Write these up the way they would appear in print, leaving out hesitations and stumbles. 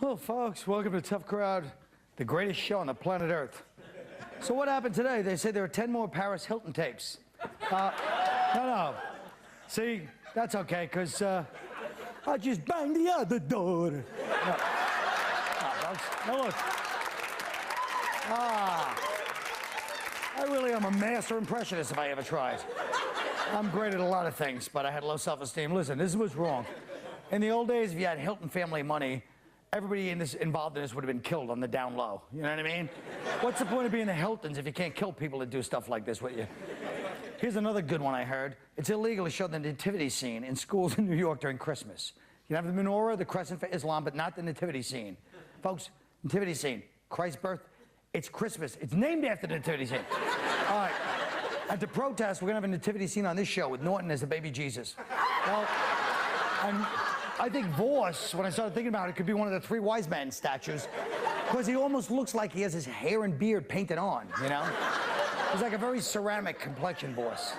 Hello, folks. Welcome to Tough Crowd, the greatest show on the planet Earth. So what happened today? They say there are 10 more Paris Hilton tapes. No. See, that's okay, because I just banged the other door. No, folks. Now look. I really am a master impressionist if I ever tried. I'm great at a lot of things, but I had low self-esteem. Listen, this is what's wrong. In the old days, if you had Hilton family money, everybody involved in this would have been killed on the down low. You know what I mean? What's the point of being the Hiltons if you can't kill people that do stuff like this with you? Here's another good one I heard. It's illegal to show the nativity scene in schools in New York during Christmas. You can have the menorah, the crescent for Islam, but not the nativity scene. Folks, nativity scene, Christ's birth, it's Christmas. It's named after the nativity scene. All right. At the protest, we're going to have a nativity scene on this show with Norton as the baby Jesus. Well, I think Voss, when I started thinking about it, could be one of the three wise men statues, because he almost looks like he has his hair and beard painted on, you know? He's like a very ceramic complexion, Voss.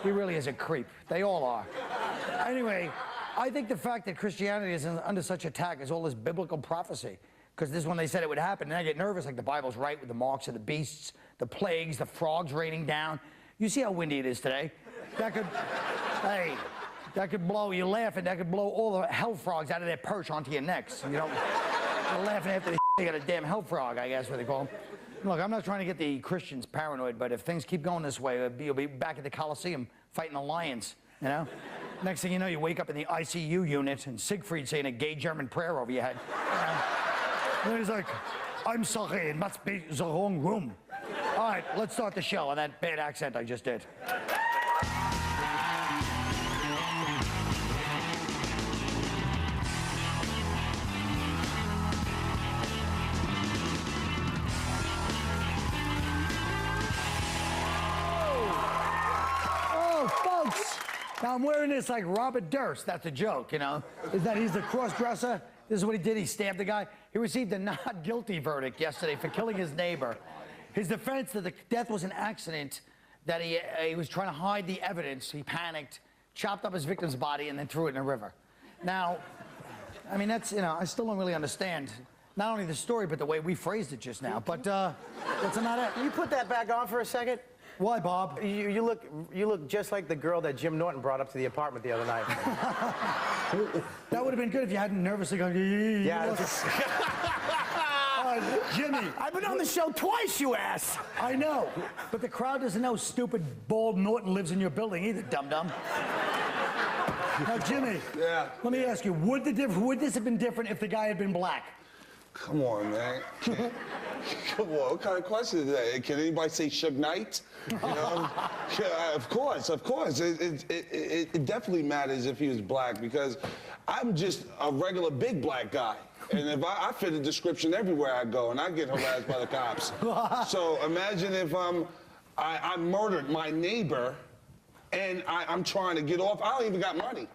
He really is a creep. They all are. Anyway, I think the fact that Christianity is under such attack is all this biblical prophecy, because this is when they said it would happen, and I get nervous, like the Bible's right with the marks of the beasts, the plagues, the frogs raining down. You see how windy it is today? That could, hey, that could blow, you laughing, that could blow all the hell frogs out of their perch onto your necks. You know, you're laughing after they got a damn hell frog, I guess what they call them. Look, I'm not trying to get the Christians paranoid, but if things keep going this way, you'll be back at the Coliseum fighting the lions, you know? Next thing you know, you wake up in the ICU unit and Siegfried saying a gay German prayer over your head. And he's like, I'm sorry, it must be the wrong room. All right, let's start the show on that bad accent I just did. Oh, folks, now I'm wearing this like Robert Durst. That's a joke, you know? Is that he's the cross-dresser? This is what he did. He stabbed the guy. He received a not guilty verdict yesterday for killing his neighbor. His defense that the death was an accident, that he was trying to hide the evidence. He panicked, chopped up his victim's body, and then threw it in a river. Now, I mean, that's, you know, I still don't really understand not only the story, but the way we phrased it just now. But that's not it. Can you put that back on for a second? Why, Bob? You look just like the girl that Jim Norton brought up to the apartment the other night. That would have been good if you hadn't nervously gone, Yeah. Jimmy. I've been on the show twice, you ass. I know, but the crowd doesn't know stupid, bald Norton lives in your building either, dum-dum. Now, Jimmy, yeah. Let me ask you, would this have been different if the guy had been black? Come on, man. Come on, what kind of question is that? Can anybody say Suge Knight? You know? Yeah, of course. It definitely matters if he was black, because I'm just a regular big black guy. And if I fit a description everywhere I go, and I get harassed by the cops. So imagine if I murdered my neighbor, and I'm trying to get off. I don't even got money.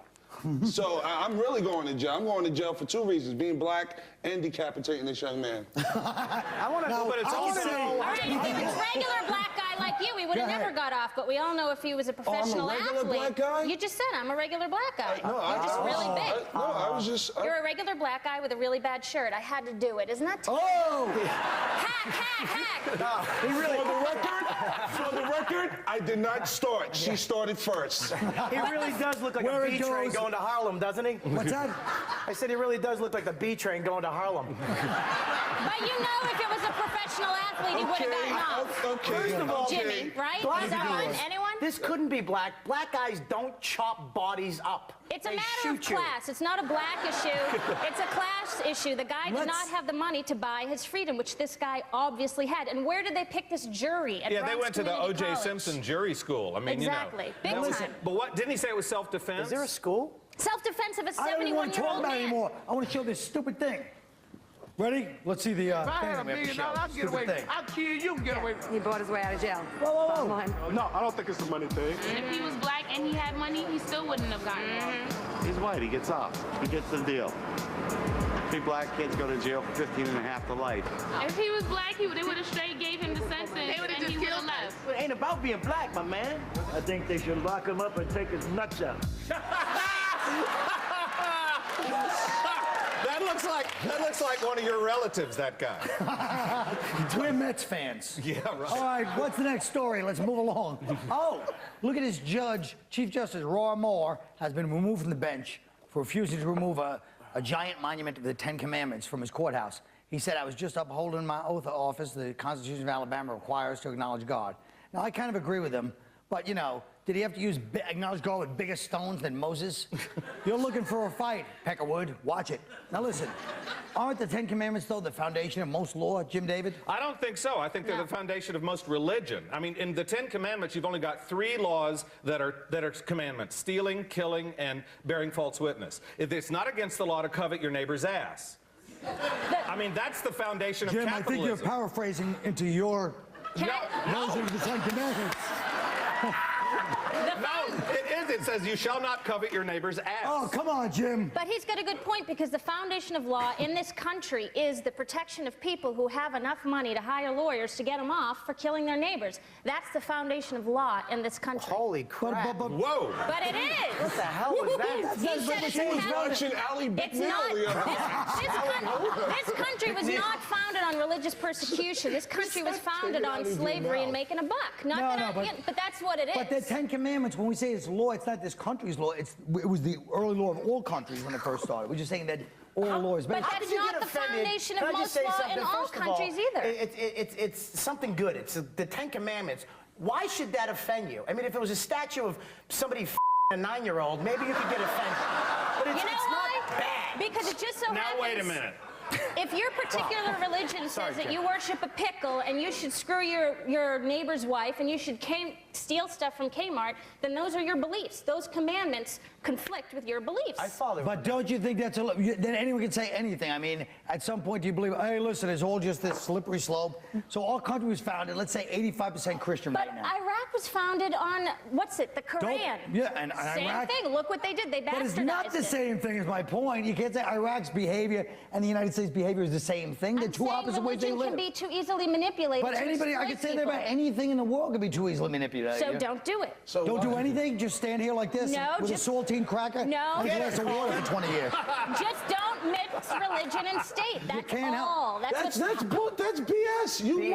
So I'm really going to jail. I'm going to jail for two reasons: being black and decapitating this young man. I want to know, but it's also... All right, if he was a regular black guy like you, he would have never got off, but we all know if he was a professional I'm a regular athlete. black guy? You just said I'm a regular black guy. No, You're just really big. I was just... You're a regular black guy with a really bad shirt. I had to do it. Isn't that terrible? Oh! Hack! He really... For the record, I did not start. She started first. He really does look like a B train going to Harlem, doesn't he? What's that? I said he really does look like the B train going to Harlem. But you know if it was a professional athlete, he would have gotten off. Okay. First of all, Jimmy, right? Black Is that guys, one? Anyone? This couldn't be black. Black guys don't chop bodies up. It's a They matter of shoot you. class. It's not a black issue. It's a class issue. The guy did not have the money to buy his freedom, which this guy obviously had. And where did they pick this jury? At Yeah, Bronx they went to the Community O.J. College. Simpson jury school. I mean, Exactly. you Big know. time. But what, didn't he say it was self-defense? Is there a school? Self-defense of a I don't even want to talk 71-year-old about it man. anymore. I want to show this stupid thing. Ready? Let's see the If I thing had that $1 we have to million, show. I'd get Stupid away. thing. I'll kill you and get away. He bought his way out of jail. Whoa. Bottom line. No, I don't think it's a money thing. And if he was black and he had money, he still wouldn't have gotten off. He's white, he gets off. He gets the deal. 3 black kids go to jail for 15 and a half to life. If he was black, they would have straight gave him the sentence and he would have left. It ain't about being black, my man. I think they should lock him up and take his nuts out. That looks looks like one of your relatives, that guy. We're Mets fans. Yeah, right. All right, what's the next story? Let's move along. Oh, look at this judge. Chief Justice Roy Moore has been removed from the bench for refusing to remove a giant monument of the Ten Commandments from his courthouse. He said, I was just upholding my oath of office. The Constitution of Alabama requires to acknowledge God. Now, I kind of agree with him, but, you know, did he have to acknowledge God with bigger stones than Moses? You're looking for a fight, Peckerwood. Watch it. Now, listen, aren't the Ten Commandments, though, the foundation of most law, Jim David? I don't think so. I think they're the foundation of most religion. I mean, in the Ten Commandments, you've only got 3 laws that are commandments: stealing, killing, and bearing false witness. It's not against the law to covet your neighbor's ass. I mean, that's the foundation of Jim, capitalism. I think you're paraphrasing into your version of the Ten Commandments. No, it is. It says you shall not covet your neighbor's ass. Oh, come on, Jim. But he's got a good point, because the foundation of law in this country is the protection of people who have enough money to hire lawyers to get them off for killing their neighbors. That's the foundation of law in this country. Holy crap. Whoa. But it is. What the hell was that? He said it's Watching Ally It's not. This country was not founded on religious persecution. This country was founded on slavery and making a buck. But that's what it is. But the Ten Commandments, when we say it's law, it's not this country's law. It was the early law of all countries when it first started. We're just saying that all law is based. But that's not the foundation of most law in all countries either. It's something good. It's the Ten Commandments. Why should that offend you? I mean, if it was a statue of somebody a 9-year-old, maybe you could get offended. But it's not bad. Because it just so happens... Now, wait a minute. If your particular religion says that you worship a pickle and you should screw your neighbor's wife and you should steal stuff from Kmart, then those are your beliefs. Those commandments conflict with your beliefs. I follow. But don't you think that's then anyone can say anything? I mean, at some point, do you believe, hey, listen, it's all just this slippery slope? So our country was founded, let's say, 85% Christian right now. But Iraq was founded on, what's it, the Quran. And Same Iraq, thing. Look what they did. They bastardized it. But it's not the same thing is my point. You can't say Iraq's behavior and the United States behavior is the same thing. They're two opposite ways they live. Religion can be too easily manipulated. But anybody, I can say that about anything in the world can be too easily manipulated. So don't do it. So don't do anything? Just stand here like this with a saltine cracker? No. And a glass of water for 20 years. Just don't mix religion and state. That's all. That's BS. You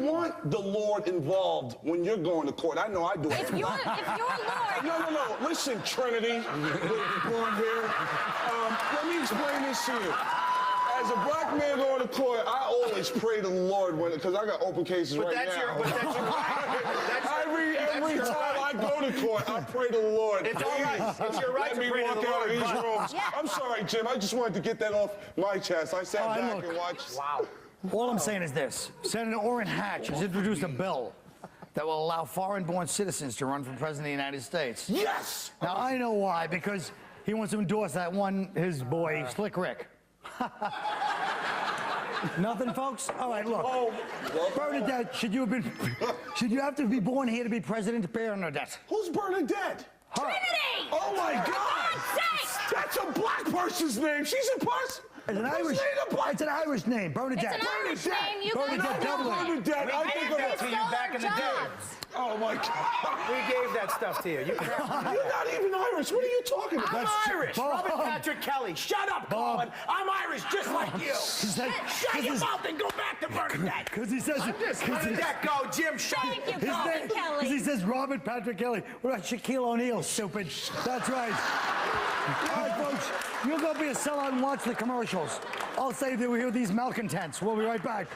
want the Lord involved when you're going to court. I know I do it. If your Lord... No. Listen, Trinity, blonde hair. Let me explain this to you. As a black man going to court, I always pray to the Lord because I got open cases right now. But that's your right. Every time I go to court, I pray to the Lord. It's all right. It's your right to pray to the Let Lord. me walk out of these rooms. Yeah. I'm sorry, Jim. I just wanted to get that off my chest. I sat back and watched. Wow. All I'm saying is this. Senator Orrin Hatch has introduced a bill that will allow foreign-born citizens to run for president of the United States. Yes! Now, I know why, because he wants to endorse that one, his boy, Slick Rick. Nothing, folks? All right, look. Bernadette, should you have to be born here to be president? Bernadette. Who's Bernadette? Trinity! Oh, my God! That's a black person's name. She's a person. It's an Irish name, Bernadette. It's an Irish name. You Bernadette guys Bernadette. I think gave that to you back in the day. Oh, my God. We gave that stuff to you. You can have You're not even Irish. What are you talking about? I'm Irish. Robert Patrick Kelly. Shut up, Colin. I'm Irish just like you. Shut your mouth and go back to Bernadette. Because he says... Bernadette, go. Jim, shut up. Thank you, Colin Kelly. Because he says Robert Patrick Kelly. What about Shaquille O'Neal, stupid? That's right. All right, folks. You'll go be a sellout and watch the commercials. I'll say that we hear these malcontents. We'll be right back.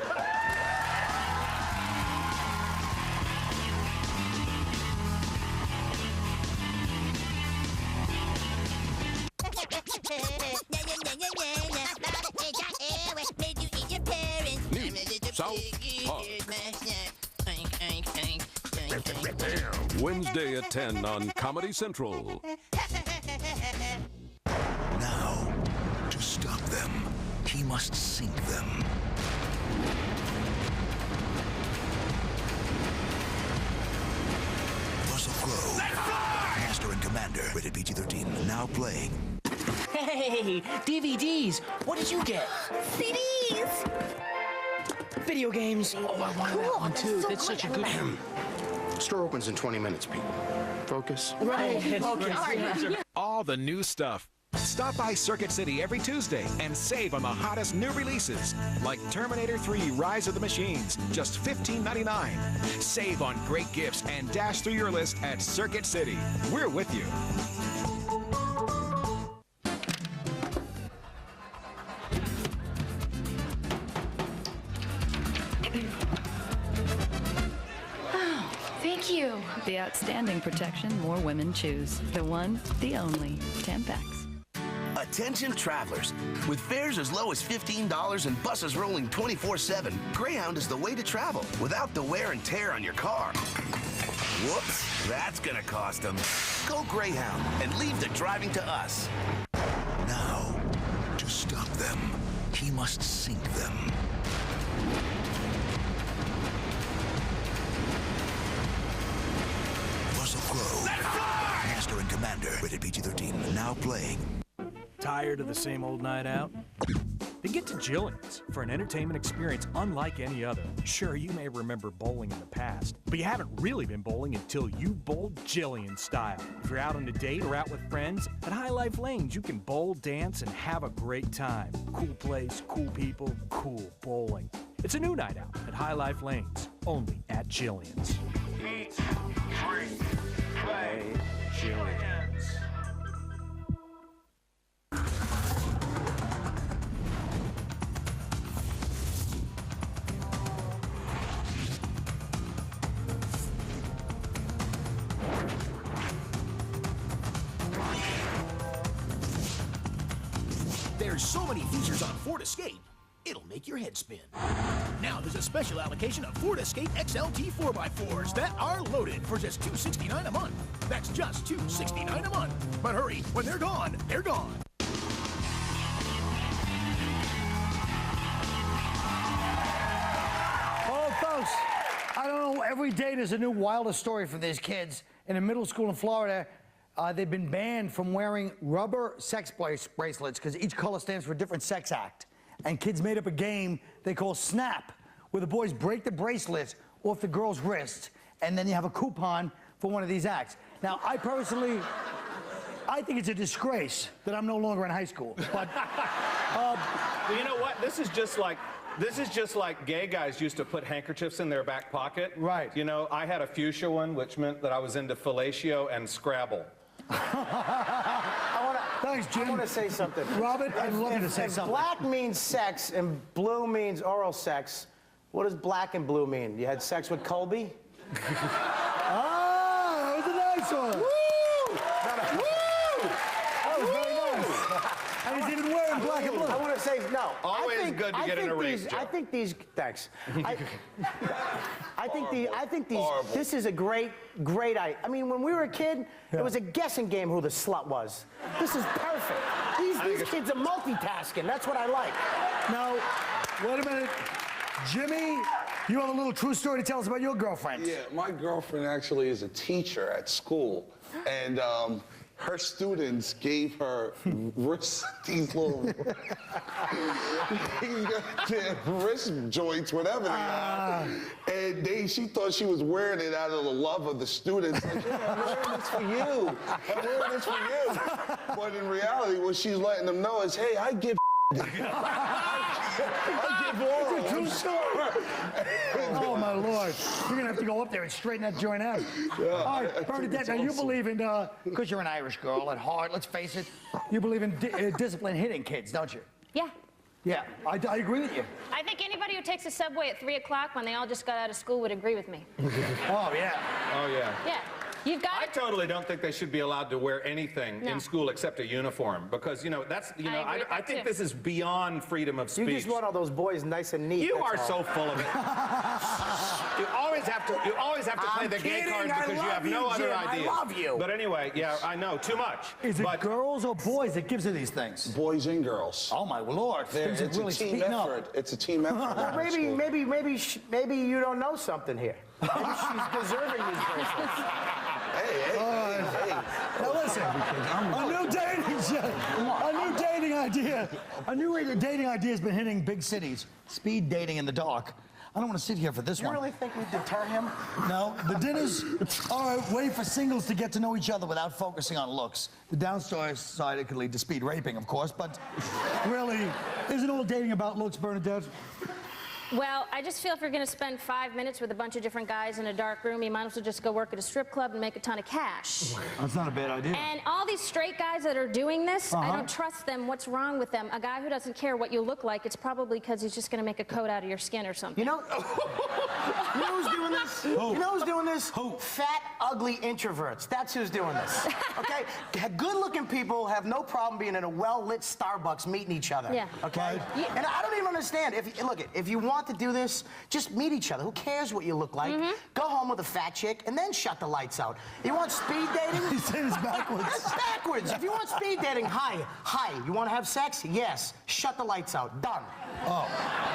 Wednesday at 10 on Comedy Central. Now, to stop them, he must sink them. Russell Crowe, Master and Commander, rated PG-13, now playing. Hey, DVDs. What did you get? CDs. Video games. Oh, I want that one too. That's such a good one. Store opens in 20 minutes, Pete. Focus. Right. Okay. All the new stuff Stop by Circuit City every Tuesday and save on the hottest new releases, like Terminator 3 Rise of the Machines, just $15.99. Save on great gifts and dash through your list at Circuit City. We're with you. Thank you. The outstanding protection more women choose. The one, the only, Tampax. Attention travelers. With fares as low as $15 and buses rolling 24/7, Greyhound is the way to travel without the wear and tear on your car. Whoops, that's gonna cost them. Go Greyhound and leave the driving to us. Now, to stop them, he must sink them. Russell Crowe, Master and Commander, rated PG-13, now playing. Tired of the same old night out? Then get to Jillian's for an entertainment experience unlike any other. Sure, you may remember bowling in the past, but you haven't really been bowling until you bowled Jillian style. If you're out on a date or out with friends, at High Life Lanes, you can bowl, dance, and have a great time. Cool place, cool people, cool bowling. It's a new night out at High Life Lanes, only at Jillian's. Eat, drink, play, Jillian's. There's so many features on Ford Escape, it'll make your head spin. Now there's a special allocation of Ford Escape XLT 4x4s that are loaded for just $269 a month. That's just $269 a month. But hurry, when they're gone, they're gone. Oh, folks, I don't know, every day there's a new wilder story for these kids. In a middle school in Florida, they've been banned from wearing rubber sex bracelets because each color stands for a different sex act. And kids made up a game they call Snap, where the boys break the bracelet off the girl's wrist, and then you have a coupon for one of these acts. Now, I personally, I think it's a disgrace that I'm no longer in high school. But you know what? This is just like gay guys used to put handkerchiefs in their back pocket. Right. You know, I had a fuchsia one, which meant that I was into fellatio and Scrabble. Thanks, Jim. I want to say something. Robert, I'd love you to say something. Black means sex and blue means oral sex. What does black and blue mean? You had sex with Colby? Ah, that was a nice one. Woo! Woo! That was very nice. And he's even wearing black and blue. I want to say, no. Always good to get in a race, Joe. I think these, thanks. I think these, this is a great idea. I mean, when we were a kid, it was a guessing game who the slut was. This is perfect. These kids are multitasking. That's what I like. Now, wait a minute. Jimmy, you have a little true story to tell us about your girlfriend. Yeah, my girlfriend actually is a teacher at school. And her students gave her wrist, these wrist joints, whatever they are. And she thought she was wearing it out of the love of the students. Like, yeah, I'm wearing this for you. I'm wearing this for you. But in reality, what she's letting them know is, hey, I give I give oral. It's a true story. Oh, my Lord. You're going to have to go up there and straighten that joint out. Yeah, All right, Bernadette, now you believe in, because you're an Irish girl at heart, let's face it, you believe in discipline hitting kids, don't you? Yeah. Yeah, I agree with you. I think anybody who takes a subway at 3 o'clock when they all just got out of school would agree with me. Oh, yeah. Oh, yeah. Yeah. You've got I totally don't think they should be allowed to wear anything in school except a uniform because, you know, that's, you know, I think this is beyond freedom of speech. You just want all those boys nice and neat. You are so full of it. You always have to play the gay card because you have no other idea. I love you. But anyway, yeah, I know, too much. Is it girls or boys that gives her these things? Boys and girls. Oh, my Lord. Things It's are really a team speeding effort. up. It's a team effort. Maybe you don't know something here. Maybe she's deserving these bracelets. Hey. Now listen, a new dating idea has been hitting big cities. Speed dating in the dark. I don't want to sit here for this You one. really think we deter him? No, the dinners are a way for singles to get to know each other without focusing on looks. The downstairs side, it could lead to speed raping, of course, but really, isn't all dating about looks, Bernadette? Well, I just feel if you're going to spend 5 minutes with a bunch of different guys in a dark room, you might as well just go work at a strip club and make a ton of cash. That's not a bad idea. And all these straight guys that are doing this, I don't trust them. What's wrong with them? A guy who doesn't care what you look like, it's probably because he's just going to make a coat out of your skin or something. You know who's doing this? Who? You know who's doing this? Who? Fat, ugly introverts. That's who's doing this. Okay? Good-looking people have no problem being in a well-lit Starbucks meeting each other. Yeah. Okay? And I don't even understand. If you want to do this, just meet each other. Who cares what you look like? Go home with a fat chick and then shut the lights out. You want speed dating? He said it's backwards. It's backwards. If you want speed dating, hi. You want to have sex? Yes. Shut the lights out. Done. Oh.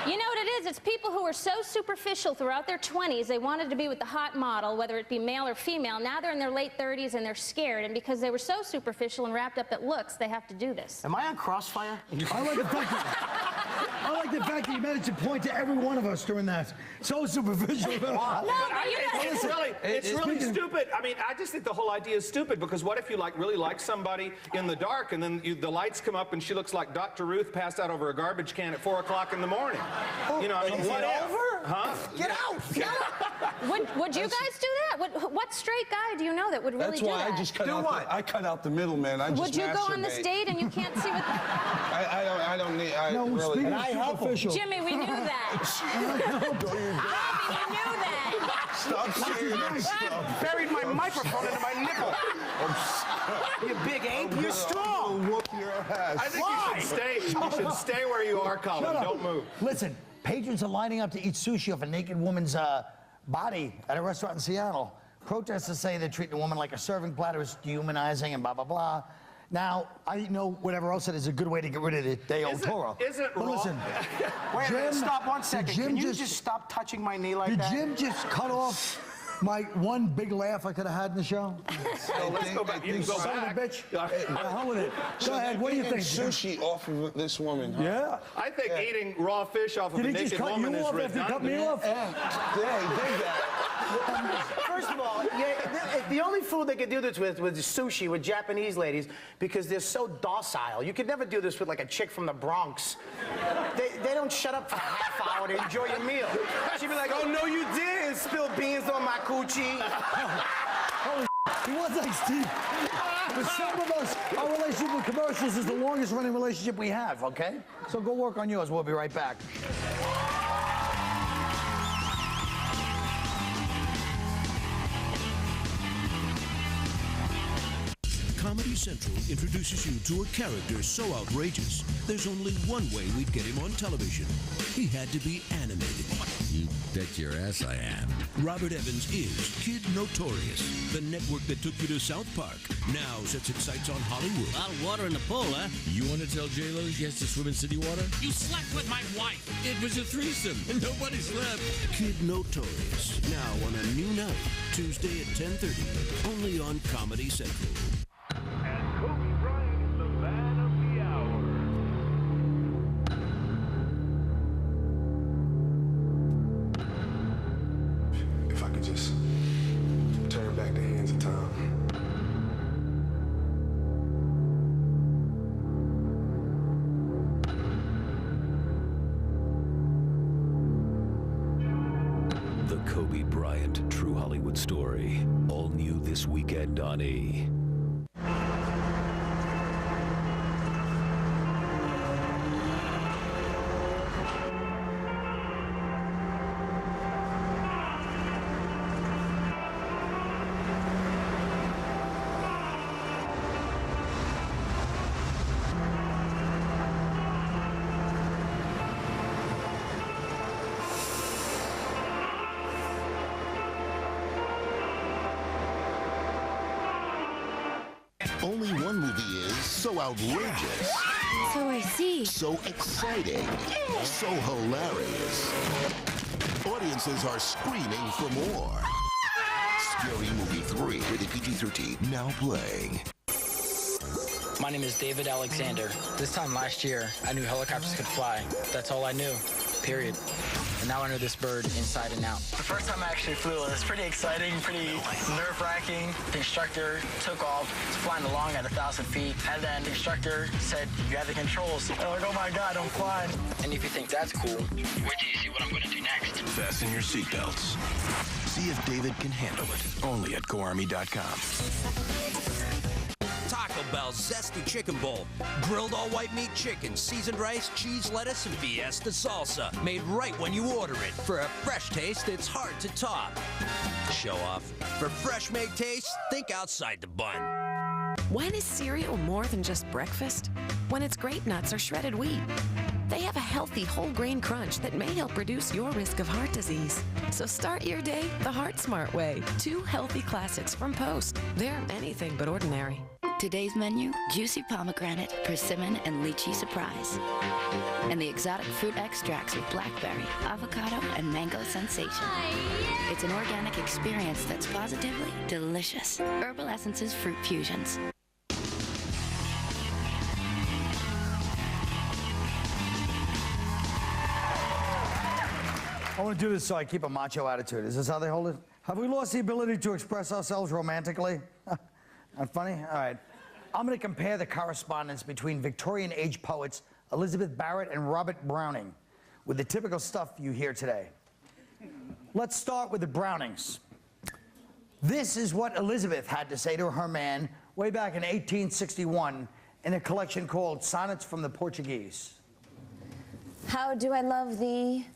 You know what it is? It's people who were so superficial throughout their 20s, they wanted to be with the hot model, whether it be male or female. Now they're in their late 30s and they're scared, and because they were so superficial and wrapped up at looks, they have to do this. Am I on Crossfire? I like the fact that you managed to point to every one of us during that. So superficial. It's really stupid. I mean, I just think the whole idea is stupid, because what if you really like somebody in the dark, and then the lights come up and she looks like Dr. Ruth passed out over a garbage can at 4 o'clock in the morning? You know, I mean, what over? Huh? Get out! Get out! Would you guys do that? What straight guy do you know that would really do that? That's why I just cut out. I cut out the middleman. I just would you go on this masturbate. date and you can't see what? I don't need. No, really. speaking of superficial. Jimmy, we knew that. Bobby, we knew that. Stop saying that stuff. Buried my microphone into my nipple. You big ape. You're strong. Whoop your ass. I think you should stay where you are, Colin. Don't move. Listen, patrons are lining up to eat sushi off a naked woman's body at a restaurant in Seattle. Protesters say they're treating a woman like a serving platter is dehumanizing and blah, blah, blah. Now, I know whatever else it is a good way to get rid of the Deo Toro. Isn't it but wrong? listen, Wait a minute, stop 1 second. Jim Can you just stop touching my knee like that? Did Jim just cut off my one big laugh I could have had in the show? So let's go back. You can go Son back. of a bitch. The hell with it. Go ahead, what do you think? Sushi off of this woman. Huh? Yeah. I think eating raw fish off of a Did he just naked cut woman you is off after he cut me redundant. off? Yeah, he did that. First of all, the only food they could do this with was sushi with Japanese ladies because they're so docile. You could never do this with like a chick from the Bronx. They don't shut up for a half hour to enjoy your meal. She'd be like, oh, no, you didn't spill beans on my coochie. Holy he was like Steve. For some of us, our relationship with commercials is the longest running relationship we have, okay? So go work on yours. We'll be right back. Comedy Central introduces you to a character so outrageous, there's only one way we'd get him on television. He had to be animated. You bet your ass I am. Robert Evans is Kid Notorious, the network that took you to South Park, now sets its sights on Hollywood. A lot of water in the pool, huh? You want to tell J-Lo she has to swim in city water? You slept with my wife. It was a threesome, and nobody slept. Kid Notorious, now on a new night, Tuesday at 10:30, only on Comedy Central. If I could just turn back the hands of time. The Kobe Bryant True Hollywood Story. All new this weekend on E! Only one movie is so outrageous, So I see. so exciting, so hilarious. Audiences are screaming for more. Scary Movie 3, rated PG-13, now playing. My name is David Alexander. This time last year, I knew helicopters could fly. That's all I knew. period. And now I know this bird inside and out. The first time I actually flew, it was pretty exciting, pretty nerve-wracking. The instructor took off, flying along at 1,000 feet, and then the instructor said, "You have the controls." I'm like, "Oh my God, I'm flying." And if you think that's cool, wait till you see what I'm going to do next. Fasten your seatbelts. See if David can handle it. Only at GoArmy.com. Taco Bell's Zesty Chicken Bowl. Grilled all white meat chicken, seasoned rice, cheese, lettuce, and Fiesta salsa. Made right when you order it. For a fresh taste, it's hard to top. Show off. For fresh made taste, think outside the bun. When is cereal more than just breakfast? When it's grape nuts or shredded wheat. They have a healthy whole grain crunch that may help reduce your risk of heart disease. So start your day the Heart Smart way. 2 healthy classics from Post. They're anything but ordinary. Today's menu, juicy pomegranate, persimmon, and lychee surprise. And the exotic fruit extracts with blackberry, avocado, and mango sensation. It's an organic experience that's positively delicious. Herbal Essences Fruit Fusions. I want to do this so I keep a macho attitude. Is this how they hold it? Have we lost the ability to express ourselves romantically? Not funny? All right. I'm going to compare the correspondence between Victorian-age poets Elizabeth Barrett and Robert Browning with the typical stuff you hear today. Let's start with the Brownings. This is what Elizabeth had to say to her man way back in 1861 in a collection called Sonnets from the Portuguese. How do I love thee?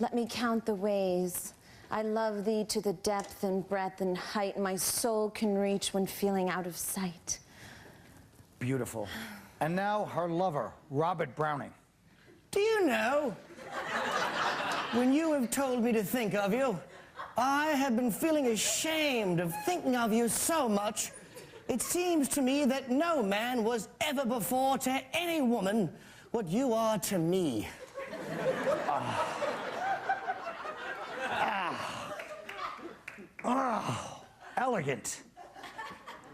Let me count the ways. I love thee to the depth and breadth and height my soul can reach when feeling out of sight. Beautiful. And now her lover, Robert Browning. Do you know, when you have told me to think of you, I have been feeling ashamed of thinking of you so much. It seems to me that no man was ever before to any woman what you are to me. Elegant,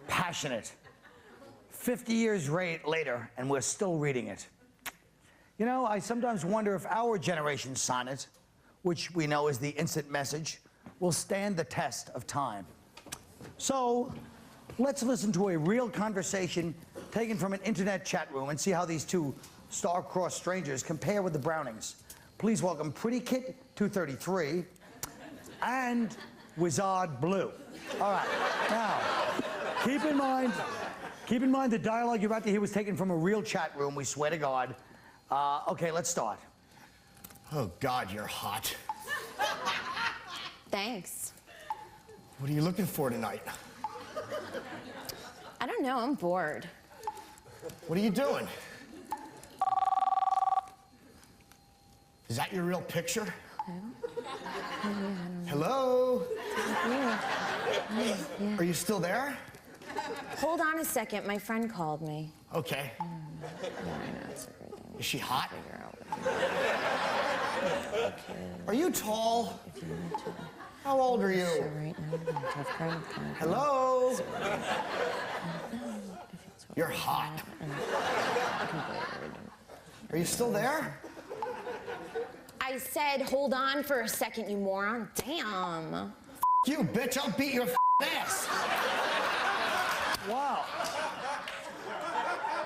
passionate. 50 years later, and we're still reading it. You know, I sometimes wonder if our generation's sonnet, which we know is the instant message, will stand the test of time. So, let's listen to a real conversation taken from an internet chat room and see how these two star-crossed strangers compare with the Brownings. Please welcome Pretty Kit 233 and Wizard Blue. All right, now, keep in mind the dialogue you're about to hear was taken from a real chat room, we swear to God. Okay, let's start. Oh, God, you're hot. Thanks. What are you looking for tonight? I don't know, I'm bored. What are you doing? Is that your real picture? Hello? Yeah. Are you still there? Hold on a second, my friend called me. Okay. Is she hot? Are you tall? How old are you? Hello? You're hot. Are you still there? I said, hold on for a second, you moron. Damn. You bitch, I'll beat your ass. Wow.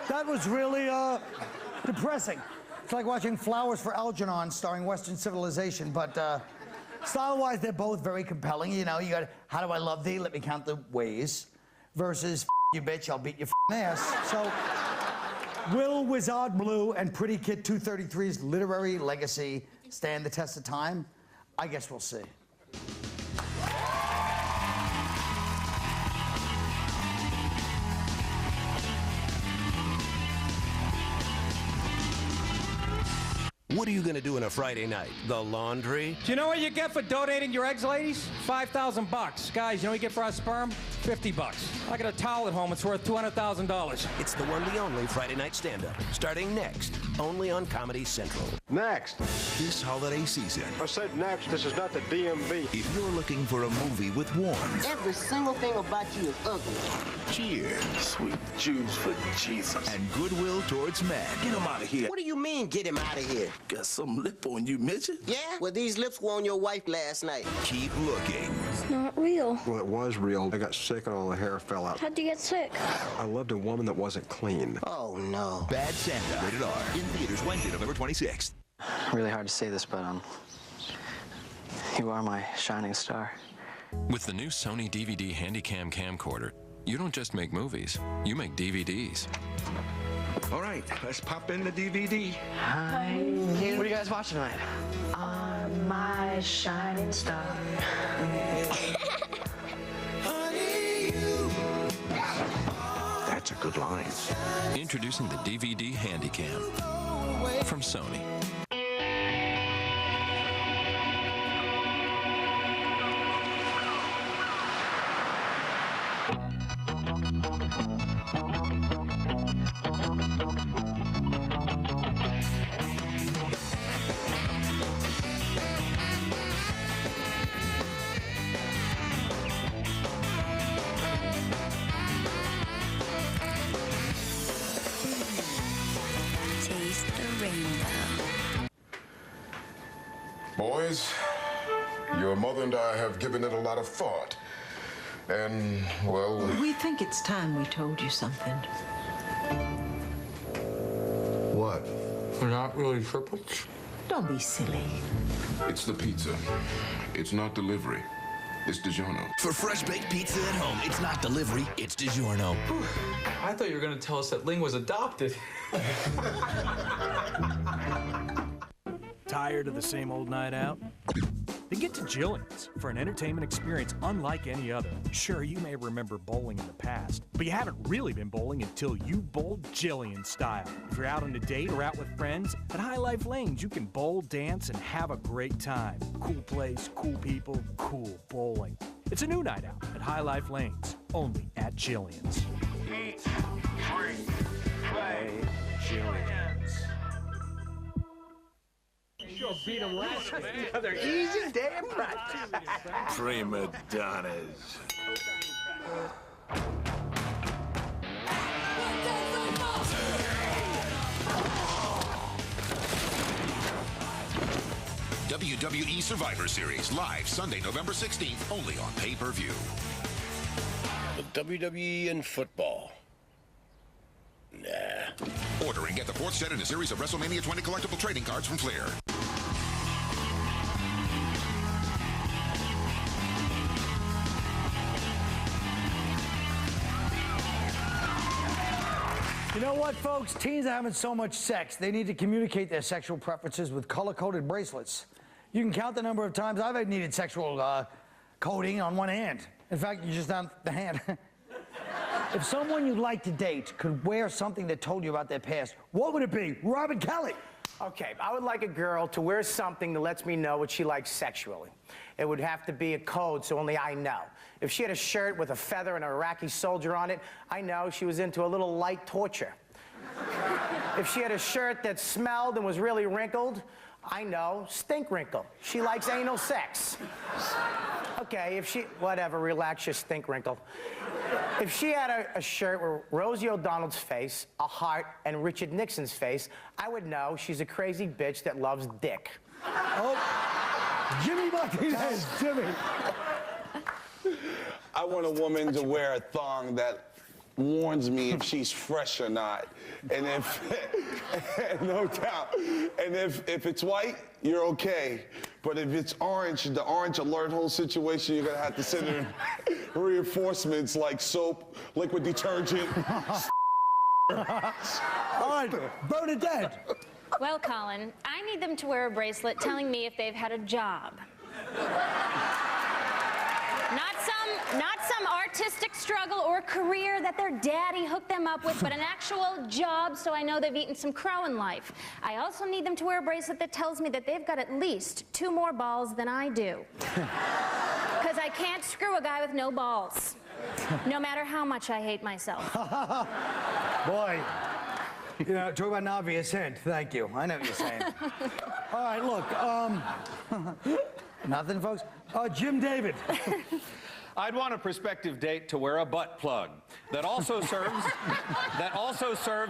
That was really depressing. It's like watching Flowers for Algernon starring Western Civilization, but style-wise, they're both very compelling. You know, you got How Do I Love Thee? Let Me Count the Ways versus you bitch, I'll beat your ass. So, will Wizard Blue and Pretty Kid 233's literary legacy stand the test of time? I guess we'll see. What are you going to do on a Friday night? The laundry? Do you know what you get for donating your eggs, ladies? $5,000. Guys, you know what you get for our sperm? $50. I got a towel at home. It's worth $200,000. It's the one, the only Friday night stand-up, starting next, only on Comedy Central. Next. This holiday season, I said next. This is not the DMV. if you're looking for a movie with warmth, Every single thing about you is ugly. cheers, Sweet Jews for Jesus. and goodwill towards men, Get him out of here. What do you mean, get him out of here? Got some lip on you, midget. Yeah? Well, these lips were on your wife last night. keep looking. It's not real. Well, it was real. I got sick and all the hair fell out. How'd you get sick? I loved a woman that wasn't clean. Oh, no. Bad Santa, rated R. In theaters Wednesday, November 26th. Really hard to say this, but you are my shining star. With the new Sony DVD Handycam camcorder, you don't just make movies, you make DVDs. All right, let's pop in the DVD. Hi. What are you guys watching tonight? On my shining star. That's a good line. Introducing the DVD Handycam from Sony. Taste the rainbow. Boys, your mother and I have given it a lot of thought. And, well... We think it's time we told you something. What? We're not really triplets? Don't be silly. It's the pizza. It's not delivery. It's DiGiorno. For fresh baked pizza at home, it's not delivery, it's DiGiorno. I thought you were going to tell us that Ling was adopted. Tired of the same old night out? Then get to Jillian's for an entertainment experience unlike any other. Sure, you may remember bowling in the past, but you haven't really been bowling until you bowled Jillian style. If you're out on a date or out with friends, at High Life Lanes, you can bowl, dance, and have a great time. Cool place, cool people, cool bowling. It's a new night out at High Life Lanes, only at Jillian's. Eat, drink, play, Jillian's. Sure beat them last week. They're easy damn right. Prima donnas. WWE Survivor Series, live Sunday, November 16th, only on pay-per-view. The WWE and football. Nah. Order and get the fourth set in a series of WrestleMania 20 collectible trading cards from Flair. You know what, folks? Teens are having so much sex, they need to communicate their sexual preferences with color-coded bracelets. You can count the number of times I've needed sexual coding on one hand. In fact, you just have the hand. If someone you'd like to date could wear something that told you about their past, what would it be? Robin Kelly. Okay, I would like a girl to wear something that lets me know what she likes sexually. It would have to be a code so only I know. If she had a shirt with a feather and an Iraqi soldier on it, I know she was into a little light torture. If she had a shirt that smelled and was really wrinkled, I know, stink wrinkle. She likes anal sex. Okay, if she, whatever, relax your stink wrinkle. If she had a shirt with Rosie O'Donnell's face, a heart, and Richard Nixon's face, I would know she's a crazy bitch that loves dick. Oh, Jimmy Martinez, Jimmy. I want a woman to wear a thong that warns me if she's fresh or not. And if, no doubt, and if it's white, you're okay. But if it's orange, the orange alert whole situation, you're gonna have to send in reinforcements like soap, liquid detergent. All right, Bernadette. Well, Colin, I need them to wear a bracelet telling me if they've had a job. Not some artistic struggle or career that their daddy hooked them up with, but an actual job so I know they've eaten some crow in life. I also need them to wear a bracelet that tells me that they've got at least 2 more balls than I do. Because I can't screw a guy with no balls. No matter how much I hate myself. Boy, you know, talk about an obvious hint. Thank you. I know what you're saying. All right, look, nothing, folks. Jim David. I'd want a prospective date to wear a butt plug that also serves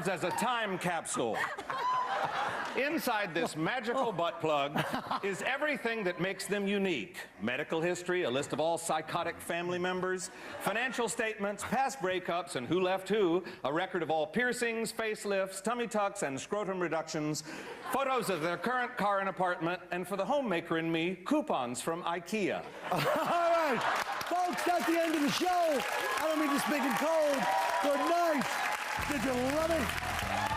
as a time capsule. Inside this magical butt plug is everything that makes them unique. Medical history, a list of all psychotic family members, financial statements, past breakups, and who left who, a record of all piercings, facelifts, tummy tucks, and scrotum reductions, photos of their current car and apartment, and for the homemaker in me, coupons from IKEA. All right, folks, that's the end of the show. I don't mean to speak in cold. Good night. Did you love it?